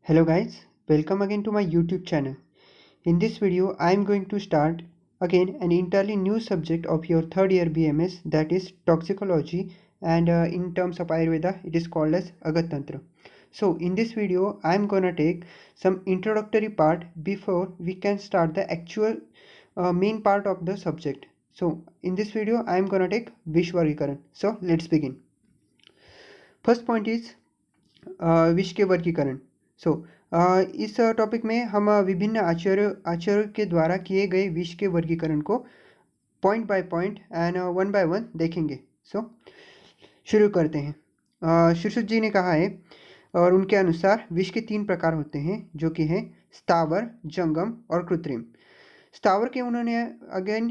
Hello guys, welcome again to my YouTube channel. In this video, I am going to start again an entirely new subject of your third year BMS, that is toxicology, and in terms of Ayurveda it is called as Agat Tantra. So in this video, I am gonna take some introductory part before we can start the actual main part of the subject. So in this video, I am gonna take Vish Vargikaran. So let's begin. First point is विष के वर्गीकरण. सो इस topic में हम विभिन्न आचार्यों के द्वारा किए गए विष के वर्गीकरण को point by point and one by one देखेंगे. सो शुरू करते हैं. शीर्षुत जी ने कहा है और उनके अनुसार विष के 3 प्रकार होते हैं, जो कि हैं स्थावर, जंगम और कृत्रिम. स्थावर के उन्होंने अगेन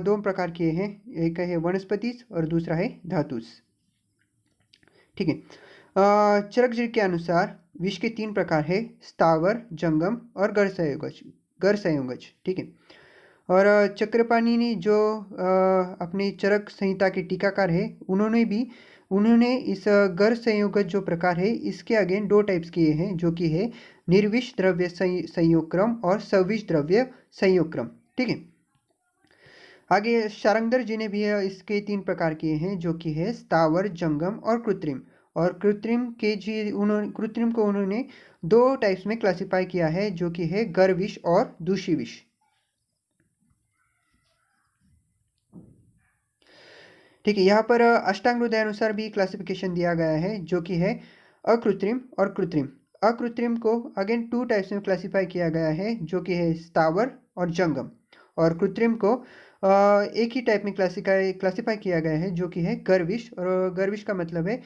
2 प्रकार किए हैं, एक है वनस्पतिज और दूसरा है धातुस. ठीक है. चरक जी के अनुसार विष के 3 प्रकार है, स्थावर, जंगम और गर संयोगज. ठीक है. और चक्रपाणी ने जो अपनी चरक संहिता के टीकाकार है, उन्होंने इस गर संयोगज जो प्रकार है इसके अगेन 2 टाइप्स किए हैं, जो कि है निर्विष द्रव्य संयोग क्रम और सविष द्रव्य संयोग क्रम. ठीक है. आगे शारंगधर जी ने भी इसके 3 प्रकार किए हैं, जो कि है स्थावर, जंगम और कृत्रिम. और कृत्रिम को उन्होंने 2 टाइप्स में क्लासिफाई किया है, जो कि है गर विष और दूषी विष. ठीक है. यहाँ पर अष्टांग हृदय अनुसार भी क्लासिफिकेशन दिया गया है, जो कि है अकृत्रिम और कृत्रिम. अकृत्रिम को अगेन 2 टाइप्स में क्लासिफाई किया गया है, जो कि है स्थावर और जंगम. और कृत्रिम को एक ही टाइप में क्लासिफाई किया गया है, जो कि है गर्विष. और गर्विष का मतलब है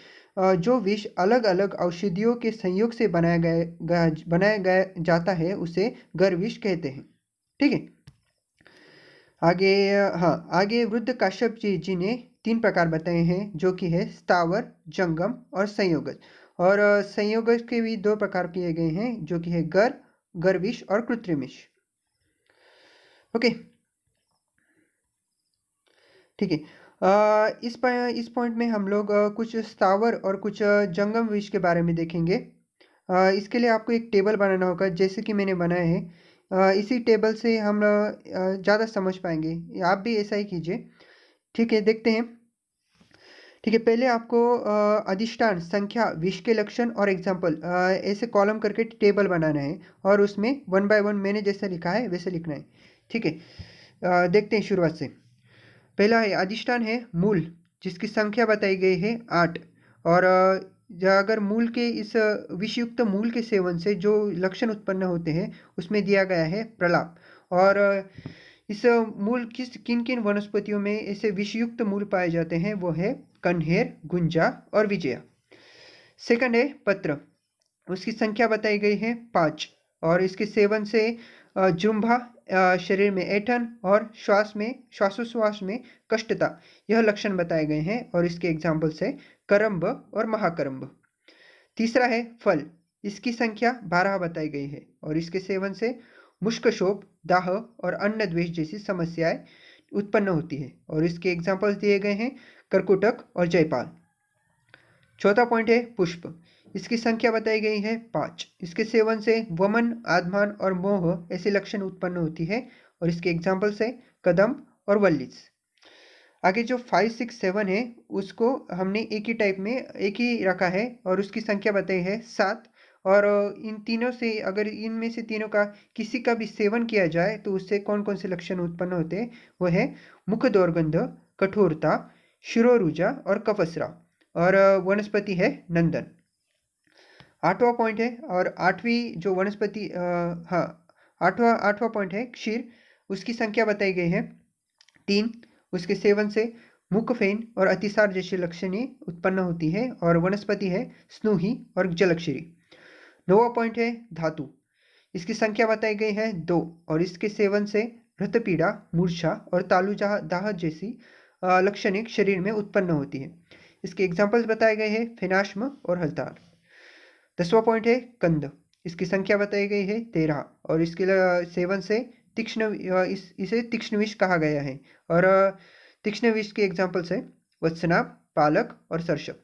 जो विष अलग अलग औषधियों के संयोग से बनाया गया जाता है, उसे गर्विष कहते हैं. ठीक है. आगे वृद्ध काश्यप जी ने 3 प्रकार बताए हैं, जो कि है स्थावर, जंगम और संयोगज. और संयोगज के भी 2 प्रकार किए गए हैं, जो कि है गर्विष और कृत्रिमिष. ओके. ठीक है. इस पॉइंट में हम लोग कुछ स्थावर और कुछ जंगम विष के बारे में देखेंगे. इसके लिए आपको एक टेबल बनाना होगा, जैसे कि मैंने बनाया है. इसी टेबल से हम ज़्यादा समझ पाएंगे. आप भी ऐसा ही कीजिए. ठीक है. देखते हैं. ठीक है. पहले आपको अधिष्ठान, संख्या, विष के लक्षण और एग्जाम्पल ऐसे कॉलम करके टेबल बनाना है, और उसमें 1 बाय 1 मैंने जैसे लिखा है वैसे लिखना है. ठीक है. देखते हैं शुरुआत से. पहला है अधिष्ठान है मूल, जिसकी संख्या बताई गई है 8. और अगर मूल के इस विषयुक्त मूल के सेवन से जो लक्षण उत्पन्न होते हैं उसमें दिया गया है प्रलाप. और इस मूल किन किन वनस्पतियों में ऐसे विषयुक्त मूल पाए जाते हैं, वो है कन्हेर, गुंजा और विजया. सेकंड है पत्र, उसकी संख्या बताई गई है 5. और इसके सेवन से जुम्भा, शरीर में ऐंठन और श्वासोश्वास में कष्टता, यह लक्षण बताए गए हैं. और इसके एग्जाम्पल्स है करम्ब और महाकरम्ब. तीसरा है फल, इसकी संख्या 12 बताई गई है. और इसके सेवन से मुष्कशोप, दाह और अन्न द्वेष जैसी समस्याएं उत्पन्न होती है. और इसके एग्जाम्पल्स दिए गए हैं कर्कुटक और जयपाल. चौथा पॉइंट है पुष्प, इसकी संख्या बताई गई है 5. इसके सेवन से वमन, आत्मान और मोह ऐसे लक्षण उत्पन्न होती है. और इसके एग्जाम्पल्स है कदम और वल्लीस. आगे जो 5, 6, 7 है उसको हमने एक ही टाइप में एक ही रखा है, और उसकी संख्या बताई है 7. और इन तीनों से अगर इनमें से तीनों का किसी का भी सेवन किया जाए तो उससे कौन कौन से लक्षण उत्पन्न होते हैं, वो है मुख दुर्गंध, कठोरता, शिरोरुजा और कफस्राव. और वनस्पति है नंदन. 8वां पॉइंट है, और 8वीं जो वनस्पति आठवां पॉइंट है क्षीर, उसकी संख्या बताई गई है 3. उसके सेवन से मुखफेन और अतिसार जैसी लक्षणें उत्पन्न होती है. और वनस्पति है स्नूही और जलक्षीरी. 9वां पॉइंट है धातु, इसकी संख्या बताई गई है 2. और इसके सेवन से रक्तपीड़ा, मूर्छा और तालु दाह जैसी लक्षणें शरीर में उत्पन्न होती है. इसके एग्जाम्पल्स बताए गए हैं फेनाश्म और हलतार. 10वां पॉइंट है कंद, इसकी संख्या बताई गई है 13. और इसके सेवन से इसे तीक्ष्ण विष कहा गया है. और तीक्ष्ण विष के एग्जाम्पल्स है वत्सनाभ, पालक और सरसप।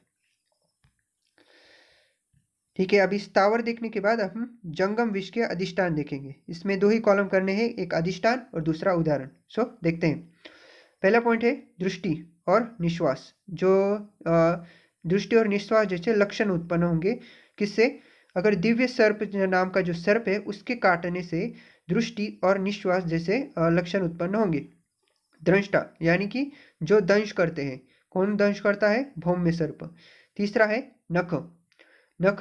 ठीक है, अभी स्थावर देखने के बाद हम जंगम विष के अधिष्ठान देखेंगे। इसमें 2 ही कॉलम करने हैं, एक अधिष्ठान और दूसरा उदाहरण। सो देखते हैं। पहला पॉइंट है दृष्टि और निश्वास। जो दृष्टि और निश्वास जैसे लक्षण उत्पन्न होंगे, किससे? अगर दिव्य सर्प नाम का जो सर्प है उसके काटने से दृष्टि और निश्वास जैसे लक्षण उत्पन्न होंगे। दंष्टा यानी कि जो दंश करते हैं। कौन दंश करता है? भौम्य सर्प। तीसरा है नख। नख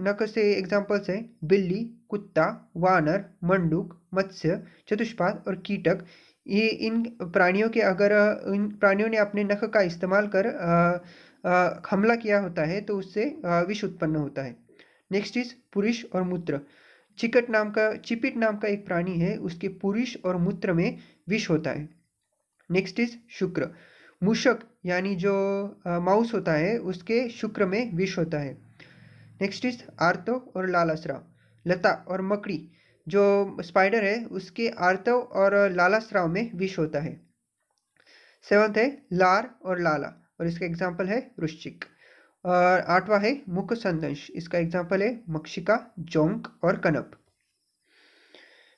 नख से एग्जाम्पल्स हैं बिल्ली, कुत्ता, वानर, मंडूक, मत्स्य, चतुष्पाद और कीटक। ये इन प्राणियों के अगर इन प्राणियों ने अपने नख का इस्तेमाल कर हमला किया होता है तो उससे विष उत्पन्न होता है। नेक्स्ट इज पुरुष और मूत्र। चिपिट नाम का एक प्राणी है, उसके पुरुष और मूत्र में विष होता है। नेक्स्ट इज शुक्र। मूषक यानी जो माउस होता है उसके शुक्र में विष होता है। नेक्स्ट इज आर्तव और लालास्राव। लता और मकड़ी जो स्पाइडर है उसके आर्तव और लालास्राव में विष होता है। सेवंथ है लार और लाला और इसका एग्जाम्पल है वृश्चिक। और आठवां है मुख संदंश, इसका एग्जाम्पल है मक्षिका, जोंक और कनप।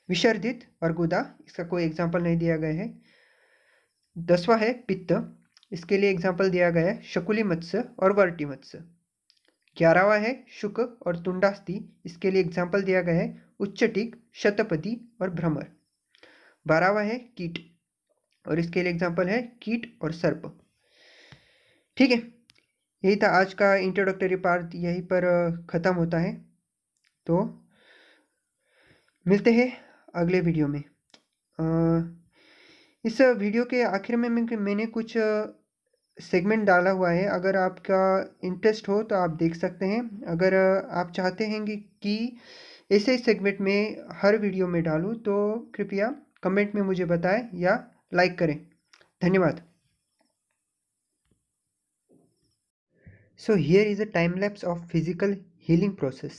विसर्जित और गुदा, इसका कोई एग्जाम्पल नहीं दिया गया है। 10वां है पित्त, इसके लिए एग्जाम्पल दिया गया है शकुली मत्स्य और वर्टी मत्स्य। 11वां है शुक और तुंडास्ती, इसके लिए एग्जाम्पल दिया गया है उच्चटिक, शतपदी और भ्रमर। 12वां है कीट और इसके लिए एग्जाम्पल है कीट और सर्प। ठीक है, यही था आज का इंट्रोडक्टरी पार्ट, यहीं पर ख़त्म होता है। तो मिलते हैं अगले वीडियो में। इस वीडियो के आखिर में मैंने कुछ सेगमेंट डाला हुआ है, अगर आपका इंटरेस्ट हो तो आप देख सकते हैं। अगर आप चाहते हैं कि ऐसे सेगमेंट में हर वीडियो में डालूं तो कृपया कमेंट में मुझे बताएं या लाइक करें। धन्यवाद। So here is a time lapse of physical healing process.